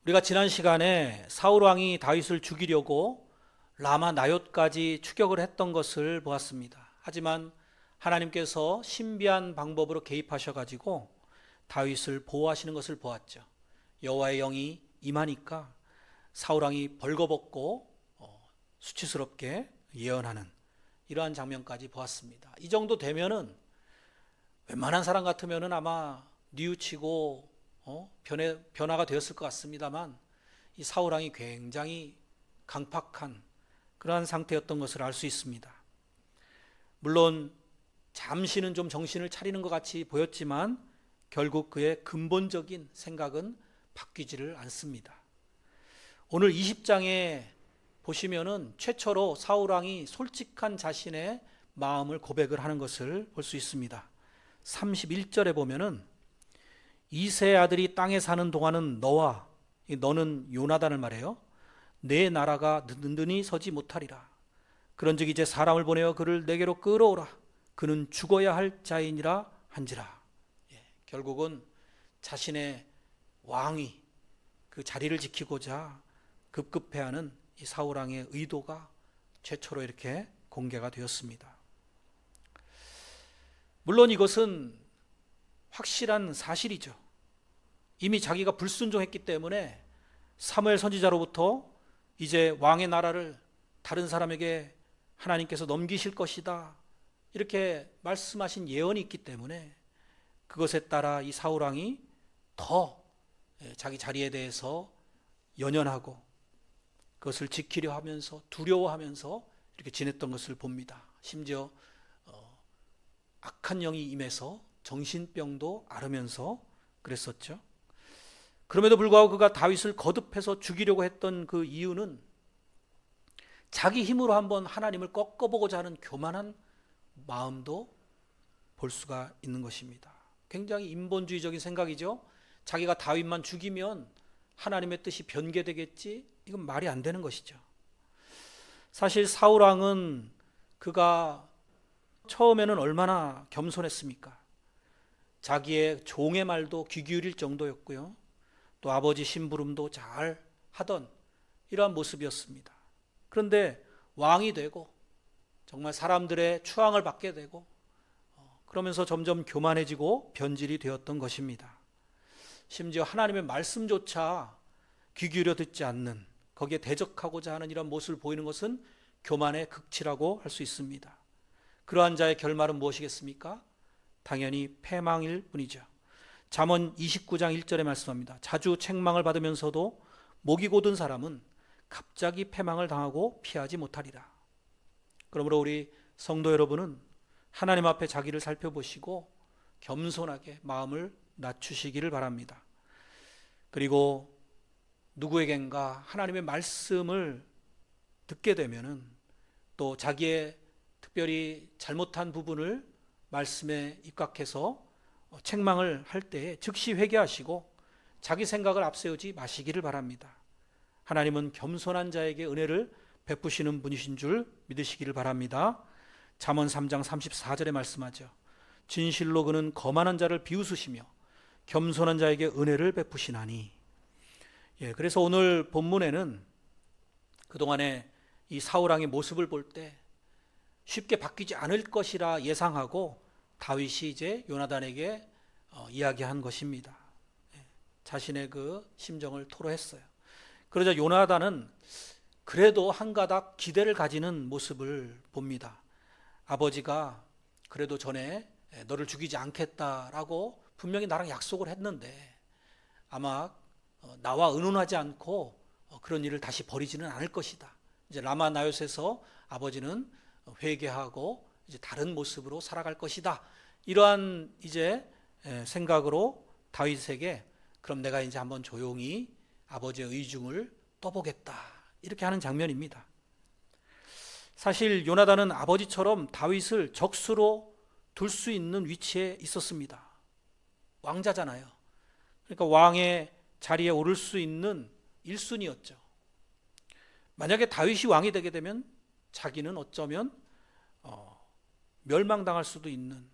우리가 지난 시간에 사울 왕이 다윗을 죽이려고 라마 나옅까지 추격을 했던 것을 보았습니다. 하지만 하나님께서 신비한 방법으로 개입하셔 가지고 다윗을 보호하시는 것을 보았죠. 여호와의 영이 임하니까 사울 왕이 벌거벗고 수치스럽게 예언하는 이러한 장면까지 보았습니다. 이 정도 되면은 웬만한 사람 같으면은 아마 뉘우치고 변화가 되었을 것 같습니다만, 이 사울 왕이 굉장히 강팍한 그러한 상태였던 것을 알 수 있습니다. 물론 잠시는 좀 정신을 차리는 것 같이 보였지만 결국 그의 근본적인 생각은 바뀌지를 않습니다. 오늘 20장에 보시면은 최초로 사울 왕이 솔직한 자신의 마음을 고백을 하는 것을 볼 수 있습니다. 31절에 보면은 이세 아들이 땅에 사는 동안은 너는 요나단을 말해요. 내 나라가 든든히 서지 못하리라. 그런즉 이제 사람을 보내어 그를 내게로 끌어오라. 그는 죽어야 할 자이니라 한지라. 결국은 자신의 왕위 그 자리를 지키고자 급급해하는 이 사울 왕의 의도가 최초로 이렇게 공개가 되었습니다. 물론 이것은 확실한 사실이죠. 이미 자기가 불순종했기 때문에 사무엘 선지자로부터 이제 왕의 나라를 다른 사람에게 하나님께서 넘기실 것이다 이렇게 말씀하신 예언이 있기 때문에 그것에 따라 이 사울 왕이 더 자기 자리에 대해서 연연하고 그것을 지키려 하면서 두려워하면서 이렇게 지냈던 것을 봅니다. 심지어 악한 영이 임해서 정신병도 앓으면서 그랬었죠. 그럼에도 불구하고 그가 다윗을 거듭해서 죽이려고 했던 그 이유는 자기 힘으로 한번 하나님을 꺾어보고자 하는 교만한 마음도 볼 수가 있는 것입니다. 굉장히 인본주의적인 생각이죠. 자기가 다윗만 죽이면 하나님의 뜻이 변개되겠지? 이건 말이 안 되는 것이죠. 사실 사울 왕은 그가 처음에는 얼마나 겸손했습니까? 자기의 종의 말도 귀 기울일 정도였고요. 또 아버지 심부름도 잘 하던 이러한 모습이었습니다. 그런데 왕이 되고 정말 사람들의 추앙을 받게 되고 그러면서 점점 교만해지고 변질이 되었던 것입니다. 심지어 하나님의 말씀조차 귀 기울여 듣지 않는, 거기에 대적하고자 하는 이런 모습을 보이는 것은 교만의 극치라고 할 수 있습니다. 그러한 자의 결말은 무엇이겠습니까? 당연히 패망일 뿐이죠. 잠언 29장 1절에 말씀합니다. 자주 책망을 받으면서도 목이 곧은 사람은 갑자기 패망을 당하고 피하지 못하리라. 그러므로 우리 성도 여러분은 하나님 앞에 자기를 살펴보시고 겸손하게 마음을 낮추시기를 바랍니다. 그리고 누구에겐가 하나님의 말씀을 듣게 되면은 또 자기의 특별히 잘못한 부분을 말씀에 입각해서 책망을 할 때에 즉시 회개하시고 자기 생각을 앞세우지 마시기를 바랍니다. 하나님은 겸손한 자에게 은혜를 베푸시는 분이신 줄 믿으시기를 바랍니다. 잠언 3장 34절에 말씀하죠. 진실로 그는 거만한 자를 비웃으시며 겸손한 자에게 은혜를 베푸시나니. 그래서 오늘 본문에는 그동안에 이 사울 왕의 모습을 볼 때 쉽게 바뀌지 않을 것이라 예상하고 다윗이 이제 요나단에게 이야기한 것입니다. 자신의 그 심정을 토로했어요. 그러자 요나단은 그래도 한 가닥 기대를 가지는 모습을 봅니다. 아버지가 그래도 전에 너를 죽이지 않겠다라고 분명히 나랑 약속을 했는데 아마 나와 의논하지 않고 그런 일을 다시 벌이지는 않을 것이다. 이제 라마 나옅에서 아버지는 회개하고 이제 다른 모습으로 살아갈 것이다. 이러한 이제 생각으로 다윗에게 그럼 내가 이제 한번 조용히 아버지의 의중을 떠보겠다. 이렇게 하는 장면입니다. 사실 요나단은 아버지처럼 다윗을 적수로 둘 수 있는 위치에 있었습니다. 왕자잖아요. 그러니까 왕의 자리에 오를 수 있는 1순위였죠. 만약에 다윗이 왕이 되게 되면 자기는 어쩌면 멸망당할 수도 있는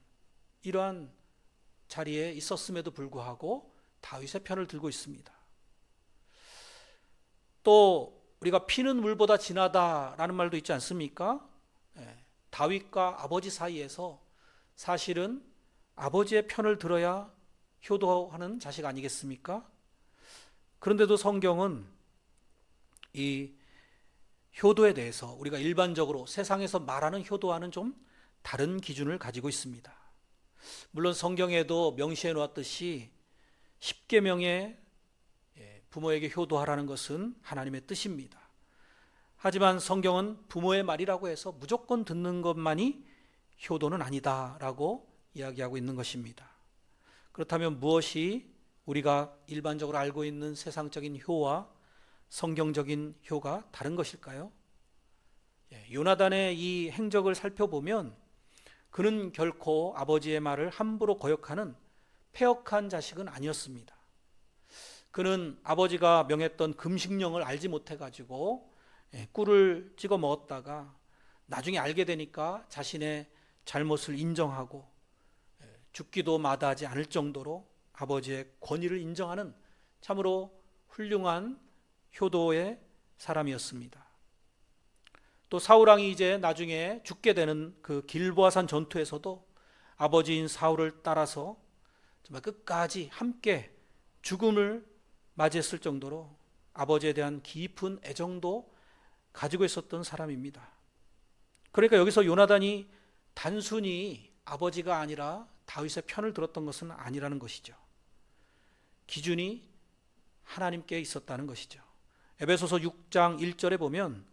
이러한 자리에 있었음에도 불구하고 다윗의 편을 들고 있습니다. 또 우리가 피는 물보다 진하다라는 말도 있지 않습니까? 예, 다윗과 아버지 사이에서 사실은 아버지의 편을 들어야 효도하는 자식 아니겠습니까? 그런데도 성경은 이 효도에 대해서 우리가 일반적으로 세상에서 말하는 효도와는 좀 다른 기준을 가지고 있습니다. 물론 성경에도 명시해 놓았듯이 십계명에 부모에게 효도하라는 것은 하나님의 뜻입니다. 하지만 성경은 부모의 말이라고 해서 무조건 듣는 것만이 효도는 아니다라고 이야기하고 있는 것입니다. 그렇다면 무엇이 우리가 일반적으로 알고 있는 세상적인 효와 성경적인 효가 다른 것일까요? 요나단의 이 행적을 살펴보면 그는 결코 아버지의 말을 함부로 거역하는 패역한 자식은 아니었습니다. 그는 아버지가 명했던 금식령을 알지 못해가지고 꿀을 찍어 먹었다가 나중에 알게 되니까 자신의 잘못을 인정하고 죽기도 마다하지 않을 정도로 아버지의 권위를 인정하는 참으로 훌륭한 효도의 사람이었습니다. 또 사울왕이 이제 나중에 죽게 되는 그 길보아산 전투에서도 아버지인 사울을 따라서 정말 끝까지 함께 죽음을 맞이했을 정도로 아버지에 대한 깊은 애정도 가지고 있었던 사람입니다. 그러니까 여기서 요나단이 단순히 아버지가 아니라 다윗의 편을 들었던 것은 아니라는 것이죠. 기준이 하나님께 있었다는 것이죠. 에베소서 6장 1절에 보면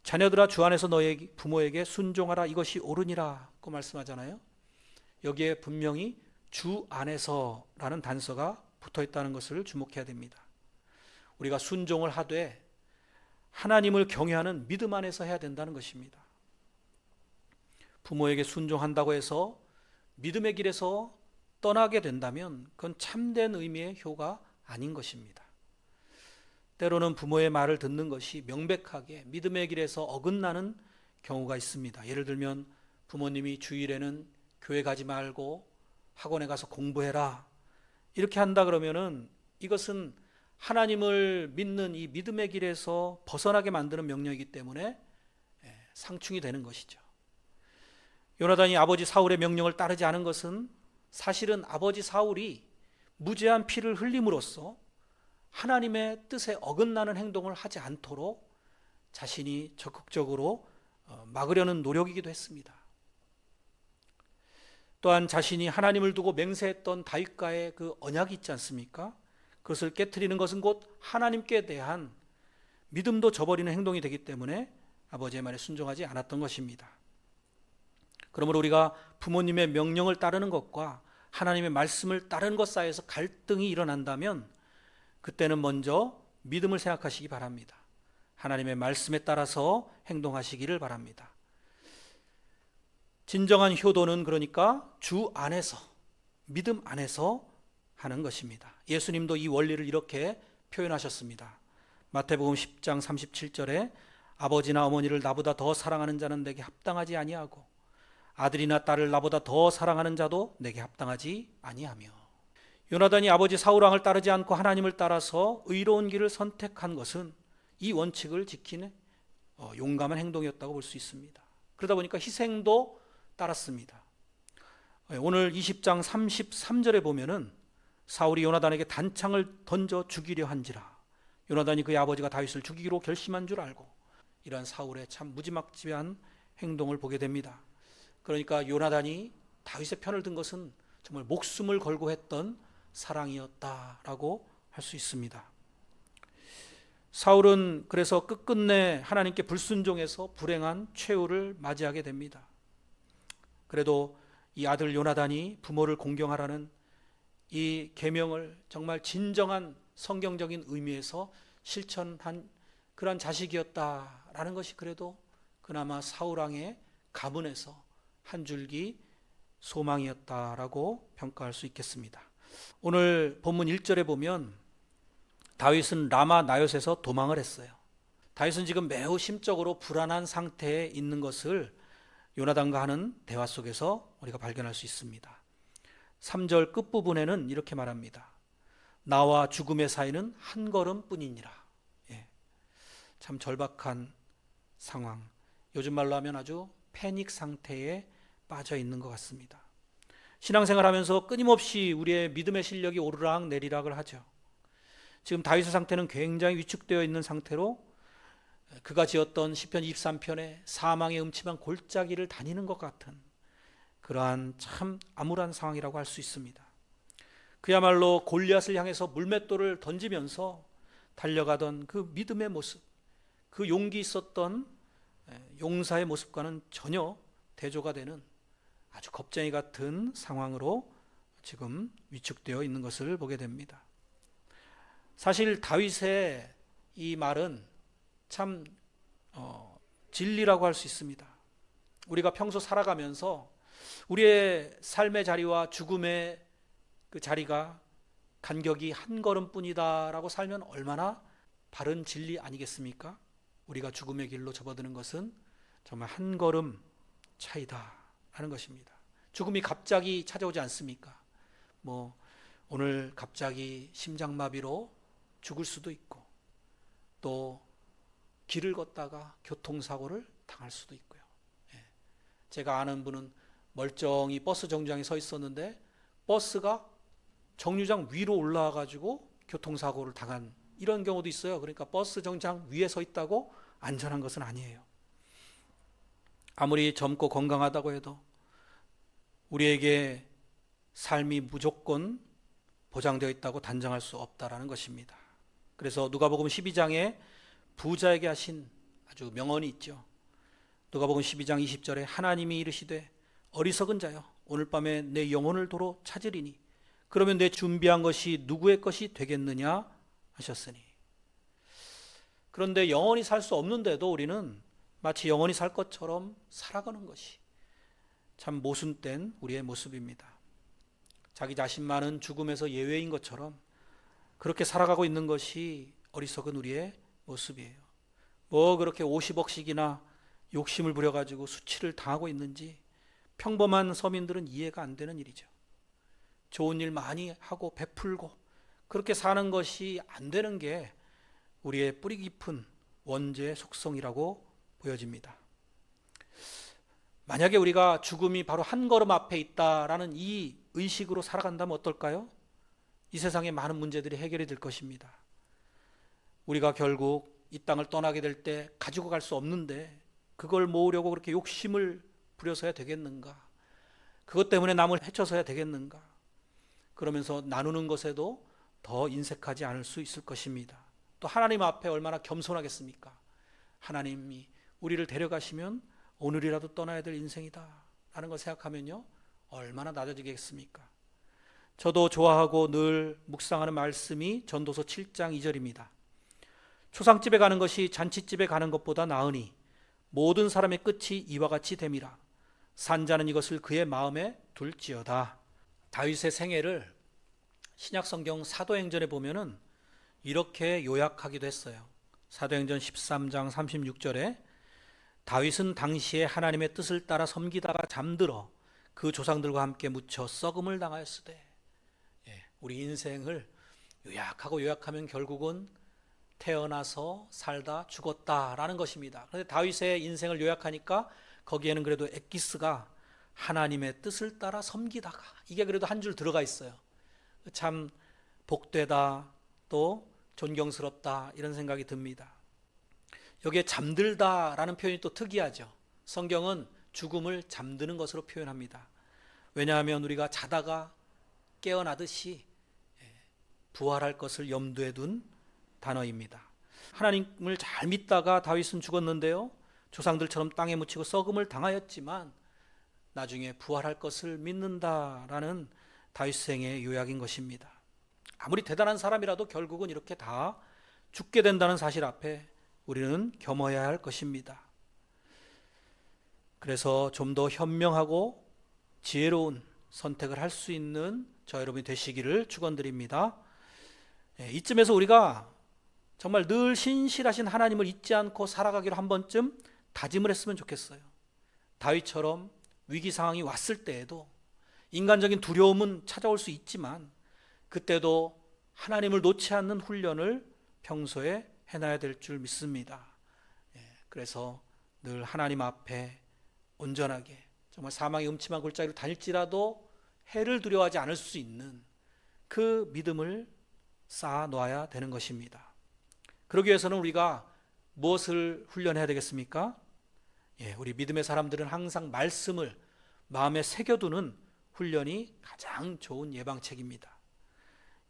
자녀들아 주 안에서 너희 부모에게 순종하라 이것이 옳으니라고 말씀하잖아요. 여기에 분명히 주 안에서라는 단서가 붙어 있다는 것을 주목해야 됩니다. 우리가 순종을 하되 하나님을 경외하는 믿음 안에서 해야 된다는 것입니다. 부모에게 순종한다고 해서 믿음의 길에서 떠나게 된다면 그건 참된 의미의 효가 아닌 것입니다. 때로는 부모의 말을 듣는 것이 명백하게 믿음의 길에서 어긋나는 경우가 있습니다. 예를 들면 부모님이 주일에는 교회 가지 말고 학원에 가서 공부해라 이렇게 한다 그러면은 이것은 하나님을 믿는 이 믿음의 길에서 벗어나게 만드는 명령이기 때문에 상충이 되는 것이죠. 요나단이 아버지 사울의 명령을 따르지 않은 것은 사실은 아버지 사울이 무죄한 피를 흘림으로써 하나님의 뜻에 어긋나는 행동을 하지 않도록 자신이 적극적으로 막으려는 노력이기도 했습니다. 또한 자신이 하나님을 두고 맹세했던 다윗과의 그 언약이 있지 않습니까? 그것을 깨트리는 것은 곧 하나님께 대한 믿음도 저버리는 행동이 되기 때문에 아버지의 말에 순종하지 않았던 것입니다. 그러므로 우리가 부모님의 명령을 따르는 것과 하나님의 말씀을 따르는 것 사이에서 갈등이 일어난다면 그때는 먼저 믿음을 생각하시기 바랍니다. 하나님의 말씀에 따라서 행동하시기를 바랍니다. 진정한 효도는 그러니까 주 안에서, 믿음 안에서 하는 것입니다. 예수님도 이 원리를 이렇게 표현하셨습니다. 마태복음 10장 37절에 아버지나 어머니를 나보다 더 사랑하는 자는 내게 합당하지 아니하고 아들이나 딸을 나보다 더 사랑하는 자도 내게 합당하지 아니하며. 요나단이 아버지 사울왕을 따르지 않고 하나님을 따라서 의로운 길을 선택한 것은 이 원칙을 지키는 용감한 행동이었다고 볼 수 있습니다. 그러다 보니까 희생도 따랐습니다. 오늘 20장 33절에 보면은 사울이 요나단에게 단창을 던져 죽이려 한지라 요나단이 그의 아버지가 다윗을 죽이기로 결심한 줄 알고, 이러한 사울의 참 무지막지한 행동을 보게 됩니다. 그러니까 요나단이 다윗의 편을 든 것은 정말 목숨을 걸고 했던 사랑이었다라고 할 수 있습니다. 사울은 그래서 끝끝내 하나님께 불순종해서 불행한 최후를 맞이하게 됩니다. 그래도 이 아들 요나단이 부모를 공경하라는 이 계명을 정말 진정한 성경적인 의미에서 실천한 그런 자식이었다라는 것이 그래도 그나마 사울왕의 가문에서 한 줄기 소망이었다라고 평가할 수 있겠습니다. 오늘 본문 1절에 보면 다윗은 라마 나옅에서 도망을 했어요. 다윗은 지금 매우 심적으로 불안한 상태에 있는 것을 요나단과 하는 대화 속에서 우리가 발견할 수 있습니다. 3절 끝부분에는 이렇게 말합니다. 나와 죽음의 사이는 한 걸음뿐이니라. 참 절박한 상황, 요즘 말로 하면 아주 패닉 상태에 빠져 있는 것 같습니다. 신앙생활하면서 끊임없이 우리의 믿음의 실력이 오르락 내리락을 하죠. 지금 다윗의 상태는 굉장히 위축되어 있는 상태로 그가 지었던 시편 23편에 사망의 음침한 골짜기를 다니는 것 같은 그러한 참 암울한 상황이라고 할 수 있습니다. 그야말로 골리앗을 향해서 물맷돌을 던지면서 달려가던 그 믿음의 모습, 그 용기 있었던 용사의 모습과는 전혀 대조가 되는 아주 겁쟁이 같은 상황으로 지금 위축되어 있는 것을 보게 됩니다. 사실 다윗의 이 말은 참 진리라고 할 수 있습니다. 우리가 평소 살아가면서 우리의 삶의 자리와 죽음의 그 자리가 간격이 한 걸음뿐이다라고 살면 얼마나 바른 진리 아니겠습니까? 우리가 죽음의 길로 접어드는 것은 정말 한 걸음 차이다 하는 것입니다. 죽음이 갑자기 찾아오지 않습니까? 오늘 갑자기 심장마비로 죽을 수도 있고, 또 길을 걷다가 교통사고를 당할 수도 있고요. 제가 아는 분은 멀쩡히 버스 정류장에 서 있었는데 버스가 정류장 위로 올라와 가지고 교통사고를 당한 이런 경우도 있어요. 그러니까 버스 정류장 위에 서 있다고 안전한 것은 아니에요. 아무리 젊고 건강하다고 해도 우리에게 삶이 무조건 보장되어 있다고 단정할 수 없다라는 것입니다. 그래서 누가복음 12장에 부자에게 하신 아주 명언이 있죠. 누가복음 12장 20절에 하나님이 이르시되 어리석은 자여 오늘 밤에 내 영혼을 도로 찾으리니 그러면 내 준비한 것이 누구의 것이 되겠느냐 하셨으니. 그런데 영원히 살 수 없는데도 우리는 마치 영원히 살 것처럼 살아가는 것이 참 모순된 우리의 모습입니다. 자기 자신만은 죽음에서 예외인 것처럼 그렇게 살아가고 있는 것이 어리석은 우리의 모습이에요. 그렇게 50억씩이나 욕심을 부려가지고 수치를 당하고 있는지 평범한 서민들은 이해가 안 되는 일이죠. 좋은 일 많이 하고 베풀고 그렇게 사는 것이 안 되는 게 우리의 뿌리 깊은 원죄의 속성이라고 보여집니다. 만약에 우리가 죽음이 바로 한 걸음 앞에 있다라는 이 의식으로 살아간다면 어떨까요? 이 세상의 많은 문제들이 해결이 될 것입니다. 우리가 결국 이 땅을 떠나게 될 때 가지고 갈 수 없는데 그걸 모으려고 그렇게 욕심을 부려서야 되겠는가? 그것 때문에 남을 해쳐서야 되겠는가? 그러면서 나누는 것에도 더 인색하지 않을 수 있을 것입니다. 또 하나님 앞에 얼마나 겸손하겠습니까? 하나님이 우리를 데려가시면 오늘이라도 떠나야 될 인생이다 라는 걸 생각하면요, 얼마나 낮아지겠습니까? 저도 좋아하고 늘 묵상하는 말씀이 전도서 7장 2절입니다. 초상집에 가는 것이 잔치집에 가는 것보다 나으니 모든 사람의 끝이 이와 같이 됨이라. 산자는 이것을 그의 마음에 둘지어다. 다윗의 생애를 신약성경 사도행전에 보면은 이렇게 요약하기도 했어요. 사도행전 13장 36절에 다윗은 당시에 하나님의 뜻을 따라 섬기다가 잠들어 그 조상들과 함께 묻혀 썩음을 당하였으되. 우리 인생을 요약하면 결국은 태어나서 살다 죽었다라는 것입니다. 그런데 다윗의 인생을 요약하니까 거기에는 그래도 엑기스가 하나님의 뜻을 따라 섬기다가, 이게 그래도 한 줄 들어가 있어요. 참 복되다, 또 존경스럽다, 이런 생각이 듭니다. 여기에 잠들다라는 표현이 또 특이하죠. 성경은 죽음을 잠드는 것으로 표현합니다. 왜냐하면 우리가 자다가 깨어나듯이 부활할 것을 염두에 둔 단어입니다. 하나님을 잘 믿다가 다윗은 죽었는데요, 조상들처럼 땅에 묻히고 썩음을 당하였지만 나중에 부활할 것을 믿는다라는 다윗 생의 요약인 것입니다. 아무리 대단한 사람이라도 결국은 이렇게 다 죽게 된다는 사실 앞에 우리는 겸허해야 할 것입니다. 그래서 좀 더 현명하고 지혜로운 선택을 할 수 있는 저 여러분이 되시기를 축원드립니다. 이쯤에서 우리가 정말 늘 신실하신 하나님을 잊지 않고 살아가기로 한 번쯤 다짐을 했으면 좋겠어요. 다윗처럼 위기 상황이 왔을 때에도 인간적인 두려움은 찾아올 수 있지만 그때도 하나님을 놓지 않는 훈련을 평소에 해놔야 될 줄 믿습니다. 그래서 늘 하나님 앞에 온전하게 정말 사망의 음침한 골짜기로 다닐지라도 해를 두려워하지 않을 수 있는 그 믿음을 쌓아 놓아야 되는 것입니다. 그러기 위해서는 우리가 무엇을 훈련해야 되겠습니까? 우리 믿음의 사람들은 항상 말씀을 마음에 새겨두는 훈련이 가장 좋은 예방책입니다.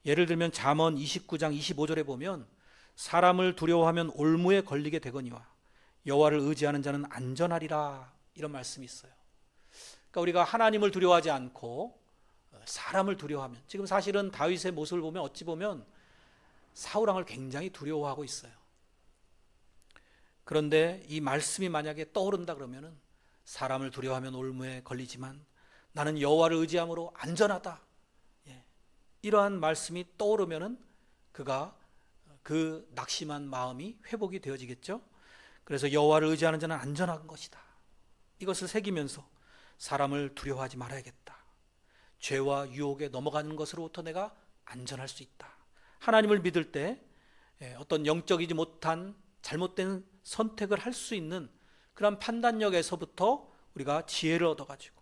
예를 들면 잠언 29장 25절에 보면 사람을 두려워하면 올무에 걸리게 되거니와 여호와를 의지하는 자는 안전하리라, 이런 말씀이 있어요. 그러니까 우리가 하나님을 두려워하지 않고 사람을 두려워하면, 지금 사실은 다윗의 모습을 보면 어찌 보면 사울 왕을 굉장히 두려워하고 있어요. 그런데 이 말씀이 만약에 떠오른다 그러면은 사람을 두려워하면 올무에 걸리지만 나는 여호와를 의지함으로 안전하다, 이러한 말씀이 떠오르면은 그가 그 낙심한 마음이 회복이 되어지겠죠. 그래서 여호와를 의지하는 자는 안전한 것이다, 이것을 새기면서 사람을 두려워하지 말아야겠다. 죄와 유혹에 넘어가는 것으로부터 내가 안전할 수 있다. 하나님을 믿을 때 어떤 영적이지 못한 잘못된 선택을 할 수 있는 그런 판단력에서부터 우리가 지혜를 얻어가지고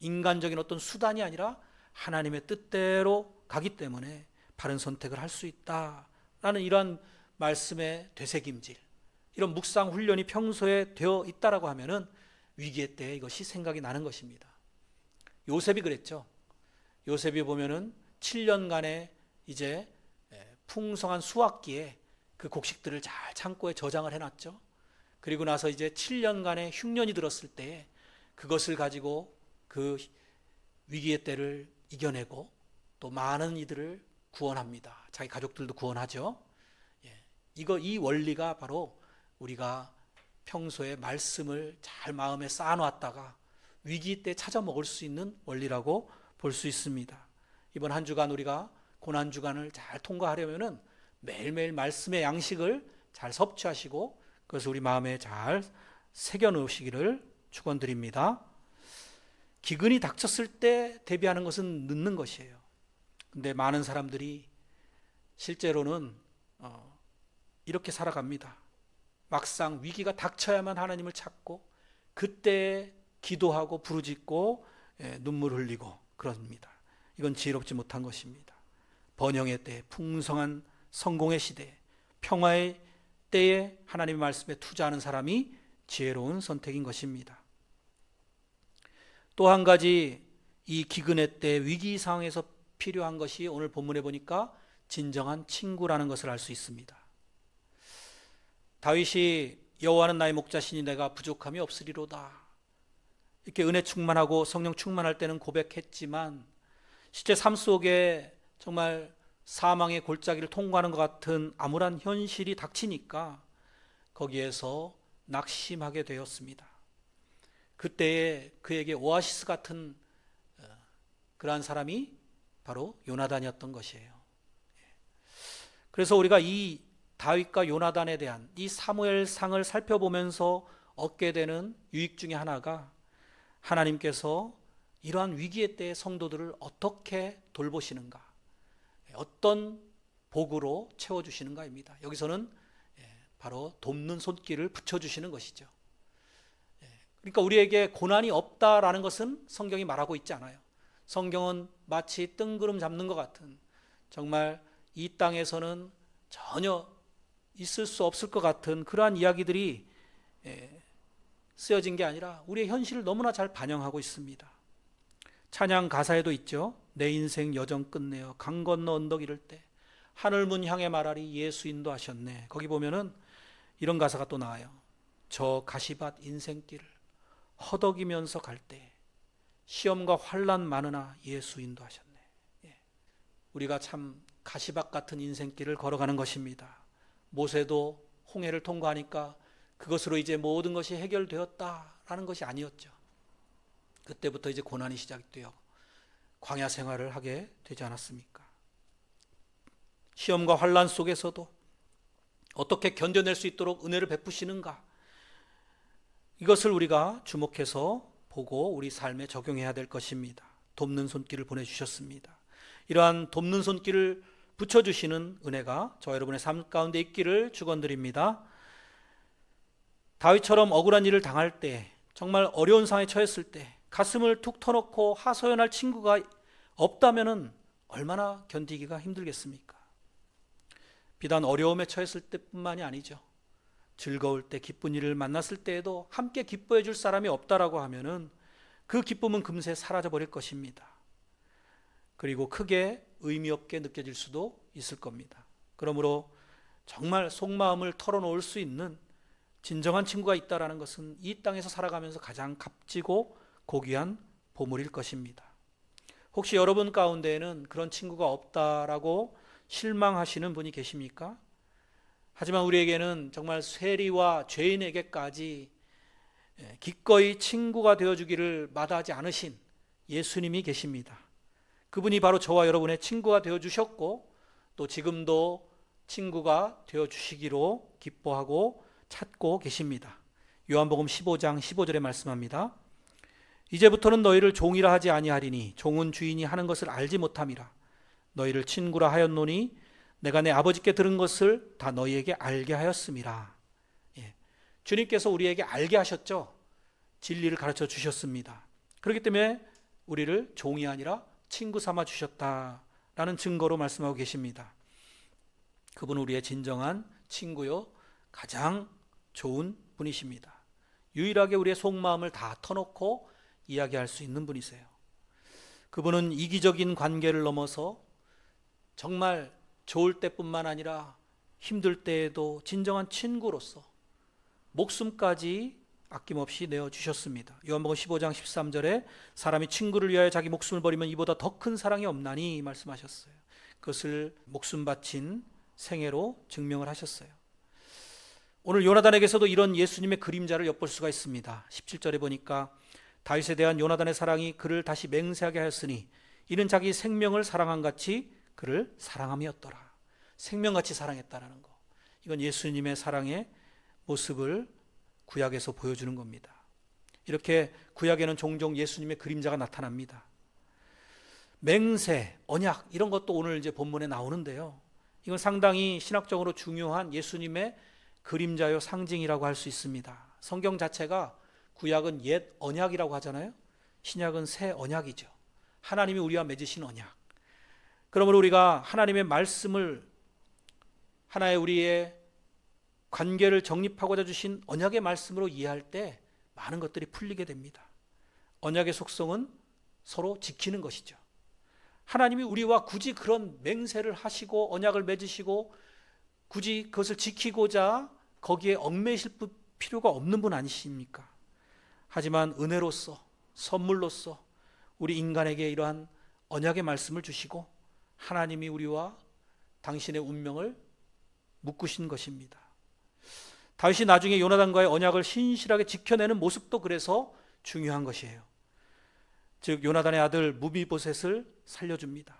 인간적인 어떤 수단이 아니라 하나님의 뜻대로 가기 때문에 바른 선택을 할 수 있다라는 이러한 말씀의 되새김질, 이런 묵상 훈련이 평소에 되어 있다라고 하면은 위기의 때에 이것이 생각이 나는 것입니다. 요셉이 그랬죠. 요셉이 보면은 7년간의 이제 풍성한 수확기에 그 곡식들을 잘 창고에 저장을 해놨죠. 그리고 나서 이제 7년간의 흉년이 들었을 때 그것을 가지고 그 위기의 때를 이겨내고 또 많은 이들을 구원합니다. 자기 가족들도 구원하죠. 이 원리가 바로 우리가 평소에 말씀을 잘 마음에 쌓아놨다가 위기 때 찾아 먹을 수 있는 원리라고 볼 수 있습니다. 이번 한 주간 우리가 고난 주간을 잘 통과하려면은 매일매일 말씀의 양식을 잘 섭취하시고 그것을 우리 마음에 잘 새겨 놓으시기를 축원드립니다. 기근이 닥쳤을 때 대비하는 것은 늦는 것이에요. 근데 많은 사람들이 실제로는 이렇게 살아갑니다. 막상 위기가 닥쳐야만 하나님을 찾고 그때 기도하고 부르짖고 눈물 흘리고 그럽니다. 이건 지혜롭지 못한 것입니다. 번영의 때, 풍성한 성공의 시대, 평화의 때에 하나님의 말씀에 투자하는 사람이 지혜로운 선택인 것입니다. 또 한 가지 이 기근의 때 위기 상황에서 필요한 것이 오늘 본문에 보니까 진정한 친구라는 것을 알 수 있습니다. 다윗이 여호와는 나의 목자시니 내가 부족함이 없으리로다, 이렇게 은혜 충만하고 성령 충만할 때는 고백했지만 실제 삶 속에 정말 사망의 골짜기를 통과하는 것 같은 암울한 현실이 닥치니까 거기에서 낙심하게 되었습니다. 그때에 그에게 오아시스 같은 그러한 사람이 바로 요나단이었던 것이에요. 그래서 우리가 이 다윗과 요나단에 대한 이 사무엘상을 살펴보면서 얻게 되는 유익 중에 하나가 하나님께서 이러한 위기의 때의 성도들을 어떻게 돌보시는가, 어떤 복으로 채워주시는가입니다. 여기서는 바로 돕는 손길을 붙여주시는 것이죠. 그러니까 우리에게 고난이 없다라는 것은 성경이 말하고 있지 않아요. 성경은 마치 뜬구름 잡는 것 같은, 정말 이 땅에서는 전혀 있을 수 없을 것 같은 그러한 이야기들이 쓰여진 게 아니라 우리의 현실을 너무나 잘 반영하고 있습니다. 찬양 가사에도 있죠. 내 인생 여정 끝내어 강 건너 언덕 이를 때 하늘문 향해 말하리 예수 인도하셨네. 거기 보면은 이런 가사가 또 나와요. 저 가시밭 인생길을 허덕이면서 갈 때 시험과 환난 많으나 예수 인도하셨네. 우리가 참 가시밭 같은 인생길을 걸어가는 것입니다. 모세도 홍해를 통과하니까 그것으로 이제 모든 것이 해결되었다라는 것이 아니었죠. 그때부터 이제 고난이 시작되어 광야 생활을 하게 되지 않았습니까? 시험과 환난 속에서도 어떻게 견뎌낼 수 있도록 은혜를 베푸시는가, 이것을 우리가 주목해서 보고 우리 삶에 적용해야 될 것입니다. 돕는 손길을 보내주셨습니다. 이러한 돕는 손길을 붙여주시는 은혜가 저 여러분의 삶 가운데 있기를 축원드립니다. 다윗처럼 억울한 일을 당할 때, 정말 어려운 상황에 처했을 때 가슴을 툭 터놓고 하소연할 친구가 없다면 얼마나 견디기가 힘들겠습니까? 비단 어려움에 처했을 때뿐만이 아니죠. 즐거울 때, 기쁜 일을 만났을 때에도 함께 기뻐해 줄 사람이 없다라고 하면은 그 기쁨은 금세 사라져 버릴 것입니다. 그리고 크게 의미 없게 느껴질 수도 있을 겁니다. 그러므로 정말 속마음을 털어놓을 수 있는 진정한 친구가 있다라는 것은 이 땅에서 살아가면서 가장 값지고 고귀한 보물일 것입니다. 혹시 여러분 가운데에는 그런 친구가 없다라고 실망하시는 분이 계십니까? 하지만 우리에게는 정말 세리와 죄인에게까지 기꺼이 친구가 되어주기를 마다하지 않으신 예수님이 계십니다. 그분이 바로 저와 여러분의 친구가 되어주셨고 또 지금도 친구가 되어주시기로 기뻐하고 찾고 계십니다. 요한복음 15장 15절에 말씀합니다. 이제부터는 너희를 종이라 하지 아니하리니 종은 주인이 하는 것을 알지 못함이라. 너희를 친구라 하였노니 내가 내 아버지께 들은 것을 다 너희에게 알게 하였음이라. 주님께서 우리에게 알게 하셨죠. 진리를 가르쳐 주셨습니다. 그렇기 때문에 우리를 종이 아니라 친구 삼아 주셨다라는 증거로 말씀하고 계십니다. 그분은 우리의 진정한 친구요 가장 좋은 분이십니다. 유일하게 우리의 속마음을 다 터놓고 이야기할 수 있는 분이세요. 그분은 이기적인 관계를 넘어서 정말 좋을 때뿐만 아니라 힘들 때에도 진정한 친구로서 목숨까지 아낌없이 내어주셨습니다. 요한복음 15장 13절에 사람이 친구를 위하여 자기 목숨을 버리면 이보다 더 큰 사랑이 없나니 말씀하셨어요. 그것을 목숨 바친 생애로 증명을 하셨어요. 오늘 요나단에게서도 이런 예수님의 그림자를 엿볼 수가 있습니다. 17절에 보니까 다윗에 대한 요나단의 사랑이 그를 다시 맹세하게 하였으니 이는 자기 생명을 사랑한 같이 그를 사랑함이었더라. 생명같이 사랑했다라는 거. 이건 예수님의 사랑의 모습을 구약에서 보여주는 겁니다. 이렇게 구약에는 종종 예수님의 그림자가 나타납니다. 맹세, 언약 이런 것도 오늘 이제 본문에 나오는데요. 이건 상당히 신학적으로 중요한 예수님의 그림자요 상징이라고 할 수 있습니다. 성경 자체가 구약은 옛 언약이라고 하잖아요. 신약은 새 언약이죠. 하나님이 우리와 맺으신 언약. 그러므로 우리가 하나님의 말씀을 하나의 우리의 관계를 정립하고자 주신 언약의 말씀으로 이해할 때 많은 것들이 풀리게 됩니다. 언약의 속성은 서로 지키는 것이죠. 하나님이 우리와 굳이 그런 맹세를 하시고 언약을 맺으시고 굳이 그것을 지키고자 거기에 얽매이실 필요가 없는 분 아니십니까? 하지만 은혜로서 선물로서 우리 인간에게 이러한 언약의 말씀을 주시고 하나님이 우리와 당신의 운명을 묶으신 것입니다. 다윗이 나중에 요나단과의 언약을 신실하게 지켜내는 모습도 그래서 중요한 것이에요. 즉 요나단의 아들 무비보셋을 살려줍니다.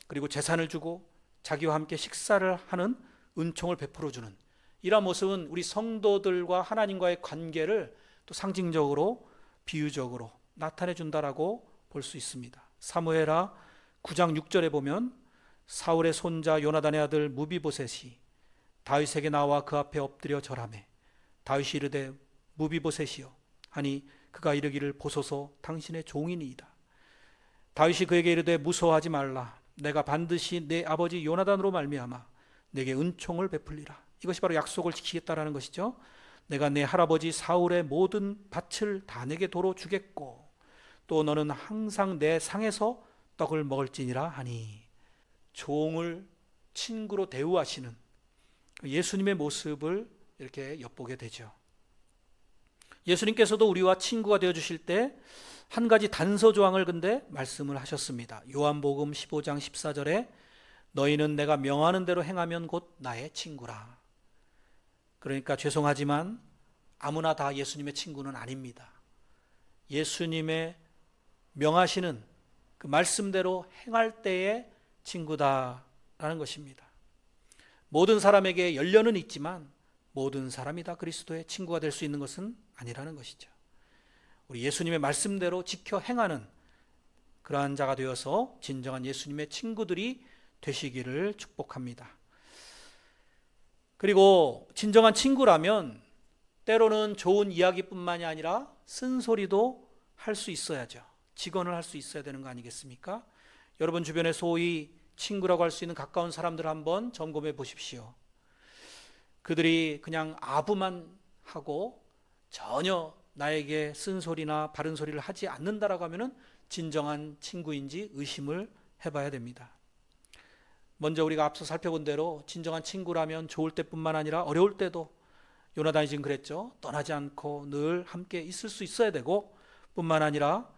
그리고 재산을 주고 자기와 함께 식사를 하는 은총을 베풀어주는 이러한 모습은 우리 성도들과 하나님과의 관계를 또 상징적으로 비유적으로 나타내 준다라고 볼 수 있습니다. 사무엘하 9장 6절에 보면 사울의 손자 요나단의 아들 무비보셋이 다윗에게 나와 그 앞에 엎드려 절하매 다윗이 이르되 무비보셋이여 하니 그가 이르기를 보소서 당신의 종이니이다. 다윗이 그에게 이르되 무서워하지 말라. 내가 반드시 내 아버지 요나단으로 말미암아 내게 은총을 베풀리라. 이것이 바로 약속을 지키겠다라는 것이죠. 내가 내 할아버지 사울의 모든 밭을 다 내게 도로 주겠고 또 너는 항상 내 상에서 떡을 먹을지니라 하니 종을 친구로 대우하시는 예수님의 모습을 이렇게 엿보게 되죠. 예수님께서도 우리와 친구가 되어주실 때 한 가지 단서 조항을 근데 말씀을 하셨습니다. 요한복음 15장 14절에 너희는 내가 명하는 대로 행하면 곧 나의 친구라. 그러니까 죄송하지만 아무나 다 예수님의 친구는 아닙니다. 예수님의 명하시는 그 말씀대로 행할 때의 친구다라는 것입니다. 모든 사람에게 연련은 있지만 모든 사람이 다 그리스도의 친구가 될 수 있는 것은 아니라는 것이죠. 우리 예수님의 말씀대로 지켜 행하는 그러한 자가 되어서 진정한 예수님의 친구들이 되시기를 축복합니다. 그리고 진정한 친구라면 때로는 좋은 이야기뿐만이 아니라 쓴소리도 할 수 있어야죠. 직언을 할 수 있어야 되는 거 아니겠습니까? 여러분 주변에 소위 친구라고 할 수 있는 가까운 사람들 한번 점검해 보십시오. 그들이 그냥 아부만 하고 전혀 나에게 쓴소리나 바른 소리를 하지 않는다라고 하면은 진정한 친구인지 의심을 해봐야 됩니다. 먼저 우리가 앞서 살펴본 대로 진정한 친구라면 좋을 때뿐만 아니라 어려울 때도 요나단이 지금 그랬죠. 떠나지 않고 늘 함께 있을 수 있어야 되고 뿐만 아니라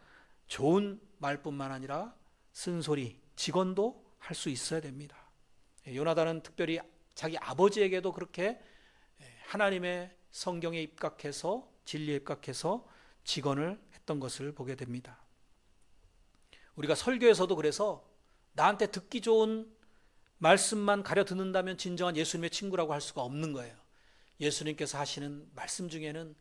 좋은 말뿐만 아니라 쓴소리, 직언도 할 수 있어야 됩니다. 요나단은 특별히 자기 아버지에게도 그렇게 하나님의 성경에 입각해서 진리에 입각해서 직언을 했던 것을 보게 됩니다. 우리가 설교에서도 그래서 나한테 듣기 좋은 말씀만 가려 듣는다면 진정한 예수님의 친구라고 할 수가 없는 거예요. 예수님께서 하시는 말씀 중에는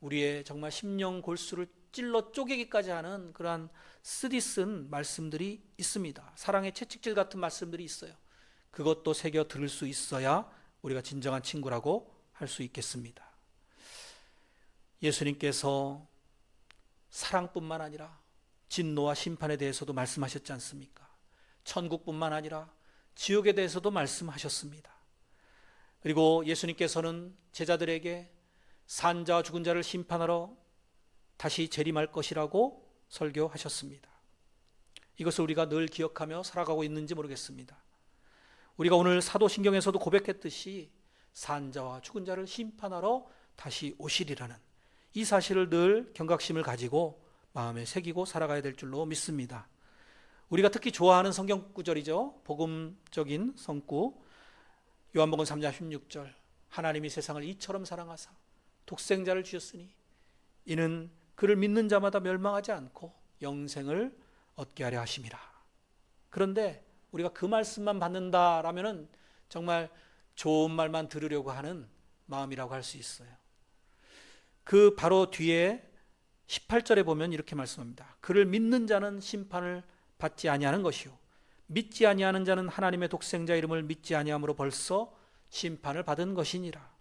우리의 정말 심령 골수를 찔러 쪼개기까지 하는 그러한 쓰디쓴 말씀들이 있습니다. 사랑의 채찍질 같은 말씀들이 있어요. 그것도 새겨 들을 수 있어야 우리가 진정한 친구라고 할 수 있겠습니다. 예수님께서 사랑뿐만 아니라 진노와 심판에 대해서도 말씀하셨지 않습니까? 천국뿐만 아니라 지옥에 대해서도 말씀하셨습니다. 그리고 예수님께서는 제자들에게 산자와 죽은 자를 심판하러 다시 재림할 것이라고 설교하셨습니다. 이것을 우리가 늘 기억하며 살아가고 있는지 모르겠습니다. 우리가 오늘 사도신경에서도 고백했듯이 산자와 죽은 자를 심판하러 다시 오시리라는 이 사실을 늘 경각심을 가지고 마음에 새기고 살아가야 될 줄로 믿습니다. 우리가 특히 좋아하는 성경 구절이죠. 복음적인 성구 요한복음 3장 16절 하나님이 세상을 이처럼 사랑하사 독생자를 주셨으니 이는 그를 믿는 자마다 멸망하지 않고 영생을 얻게 하려 하심이라. 그런데 우리가 그 말씀만 받는다라면은 정말 좋은 말만 들으려고 하는 마음이라고 할 수 있어요. 그 바로 뒤에 18절에 보면 이렇게 말씀합니다. 그를 믿는 자는 심판을 받지 아니하는 것이요 믿지 아니하는 자는 하나님의 독생자 이름을 믿지 아니함으로 벌써 심판을 받은 것이니라.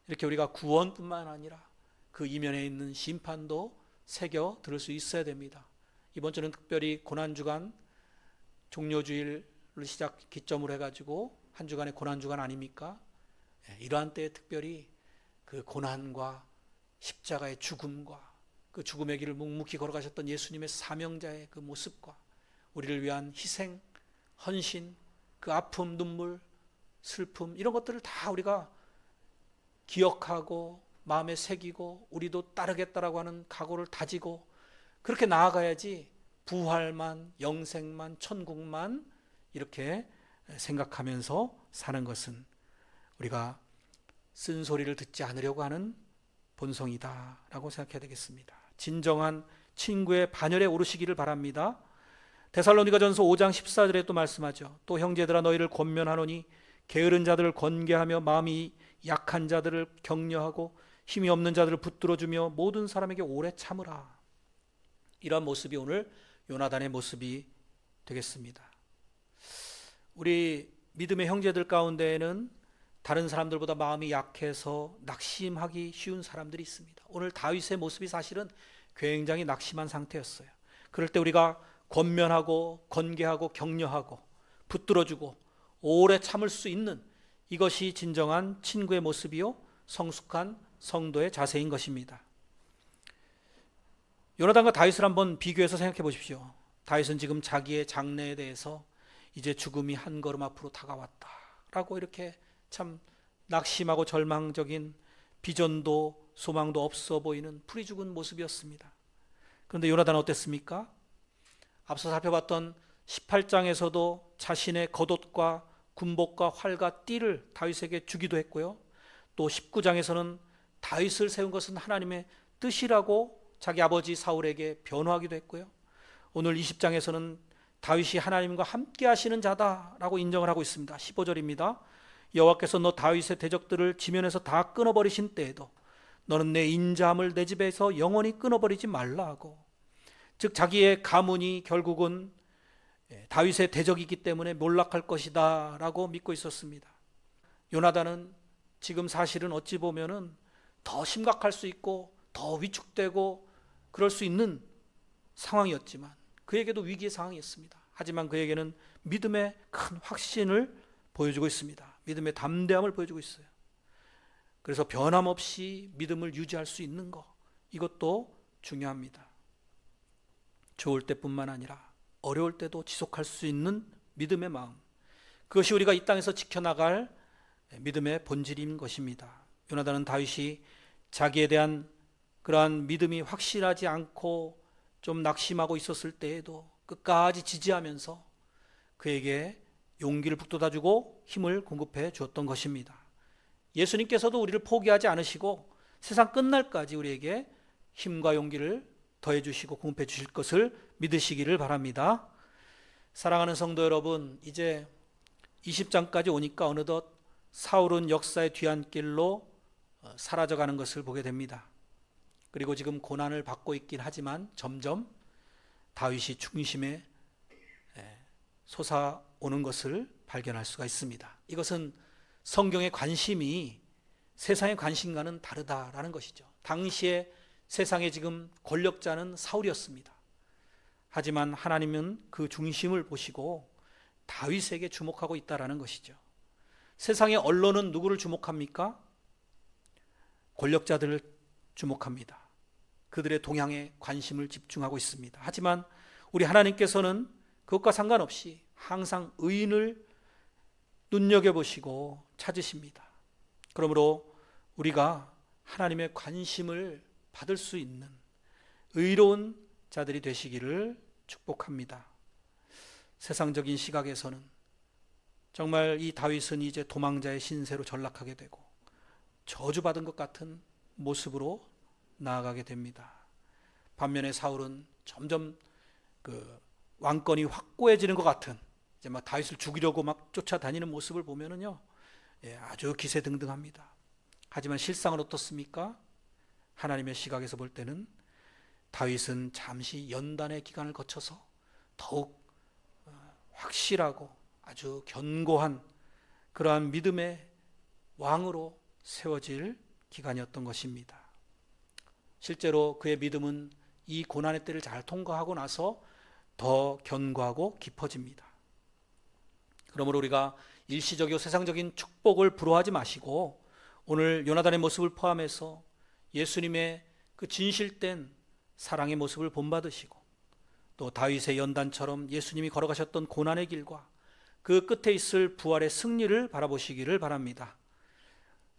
이렇게 우리가 구원뿐만 아니라 그 이면에 있는 심판도 새겨 들을 수 있어야 됩니다. 이번 주는 특별히 고난주간 종료주일을 기점으로 해가지고 한 주간의 고난주간 아닙니까? 이러한 때에 특별히 그 고난과 십자가의 죽음과 그 죽음의 길을 묵묵히 걸어가셨던 예수님의 사명자의 그 모습과 우리를 위한 희생, 헌신, 그 아픔, 눈물, 슬픔 이런 것들을 다 우리가 기억하고 마음에 새기고 우리도 따르겠다라고 하는 각오를 다지고 그렇게 나아가야지 부활만, 영생만, 천국만 이렇게 생각하면서 사는 것은 우리가 쓴소리를 듣지 않으려고 하는 본성이다라고 생각해야 되겠습니다. 진정한 친구의 반열에 오르시기를 바랍니다. 데살로니가전서 5장 14절에 또 말씀하죠. 또 형제들아 너희를 권면하노니 게으른 자들을 권계하며 마음이 약한 자들을 격려하고 힘이 없는 자들을 붙들어주며 모든 사람에게 오래 참으라. 이러한 모습이 오늘 요나단의 모습이 되겠습니다. 우리 믿음의 형제들 가운데에는 다른 사람들보다 마음이 약해서 낙심하기 쉬운 사람들이 있습니다. 오늘 다윗의 모습이 사실은 굉장히 낙심한 상태였어요. 그럴 때 우리가 권면하고 권계하고 격려하고 붙들어주고 오래 참을 수 있는 이것이 진정한 친구의 모습이요 성숙한 성도의 자세인 것입니다. 요나단과 다윗을 한번 비교해서 생각해 보십시오. 다윗은 지금 자기의 장래에 대해서 이제 죽음이 한 걸음 앞으로 다가왔다라고 이렇게 참 낙심하고 절망적인 비전도 소망도 없어 보이는 풀이 죽은 모습이었습니다. 그런데 요나단은 어땠습니까? 앞서 살펴봤던 18장에서도 자신의 겉옷과 군복과 활과 띠를 다윗에게 주기도 했고요. 또 19장에서는 다윗을 세운 것은 하나님의 뜻이라고 자기 아버지 사울에게 변호하기도 했고요. 오늘 20장에서는 다윗이 하나님과 함께 하시는 자다라고 인정을 하고 있습니다. 15절입니다. 여호와께서 너 다윗의 대적들을 지면에서 다 끊어버리신 때에도 너는 내 인자함을 내 집에서 영원히 끊어버리지 말라 하고, 즉 자기의 가문이 결국은 다윗의 대적이기 때문에 몰락할 것이다 라고 믿고 있었습니다. 요나단은 지금 사실은 어찌 보면은 더 심각할 수 있고 더 위축되고 그럴 수 있는 상황이었지만 그에게도 위기의 상황이었습니다. 하지만 그에게는 믿음의 큰 확신을 보여주고 있습니다. 믿음의 담대함을 보여주고 있어요. 그래서 변함없이 믿음을 유지할 수 있는 것, 이것도 중요합니다. 좋을 때뿐만 아니라 어려울 때도 지속할 수 있는 믿음의 마음, 그것이 우리가 이 땅에서 지켜나갈 믿음의 본질인 것입니다. 요나단은 다윗이 자기에 대한 그러한 믿음이 확실하지 않고 좀 낙심하고 있었을 때에도 끝까지 지지하면서 그에게 용기를 북돋아주고 힘을 공급해 주었던 것입니다. 예수님께서도 우리를 포기하지 않으시고 세상 끝날까지 우리에게 힘과 용기를 더해 주시고 공급해 주실 것을 믿으시기를 바랍니다. 사랑하는 성도 여러분, 이제 20장까지 오니까 어느덧 사울은 역사의 뒤안길로 사라져가는 것을 보게 됩니다. 그리고 지금 고난을 받고 있긴 하지만 점점 다윗이 중심에 솟아오는 것을 발견할 수가 있습니다. 이것은 성경의 관심이 세상의 관심과는 다르다라는 것이죠. 당시에 세상의 지금 권력자는 사울이었습니다. 하지만 하나님은 그 중심을 보시고 다윗에게 주목하고 있다라는 것이죠. 세상의 언론은 누구를 주목합니까? 권력자들을 주목합니다. 그들의 동향에 관심을 집중하고 있습니다. 하지만 우리 하나님께서는 그것과 상관없이 항상 의인을 눈여겨보시고 찾으십니다. 그러므로 우리가 하나님의 관심을 받을 수 있는 의로운 자들이 되시기를 축복합니다. 세상적인 시각에서는 정말 이 다윗은 이제 도망자의 신세로 전락하게 되고 저주받은 것 같은 모습으로 나아가게 됩니다. 반면에 사울은 점점 그 왕권이 확고해지는 것 같은, 이제 막 다윗을 죽이려고 막 쫓아다니는 모습을 보면은요, 아주 기세등등합니다. 하지만 실상은 어떻습니까? 하나님의 시각에서 볼 때는 다윗은 잠시 연단의 기간을 거쳐서 더욱 확실하고 아주 견고한 그러한 믿음의 왕으로 세워질 기간이었던 것입니다. 실제로 그의 믿음은 이 고난의 때를 잘 통과하고 나서 더 견고하고 깊어집니다. 그러므로 우리가 일시적이고 세상적인 축복을 부러워하지 마시고 오늘 요나단의 모습을 포함해서 예수님의 그 진실된 사랑의 모습을 본받으시고 또 다윗의 연단처럼 예수님이 걸어가셨던 고난의 길과 그 끝에 있을 부활의 승리를 바라보시기를 바랍니다.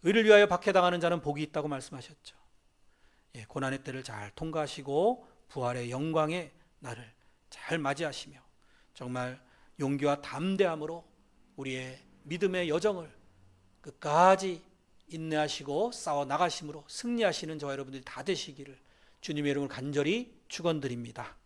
의를 위하여 박해당하는 자는 복이 있다고 말씀하셨죠. 고난의 때를 잘 통과하시고 부활의 영광의 날을 잘 맞이하시며 정말 용기와 담대함으로 우리의 믿음의 여정을 끝까지 인내하시고 싸워 나가심으로 승리하시는 저와 여러분들이 다 되시기를 주님의 이름으로 간절히 축원드립니다.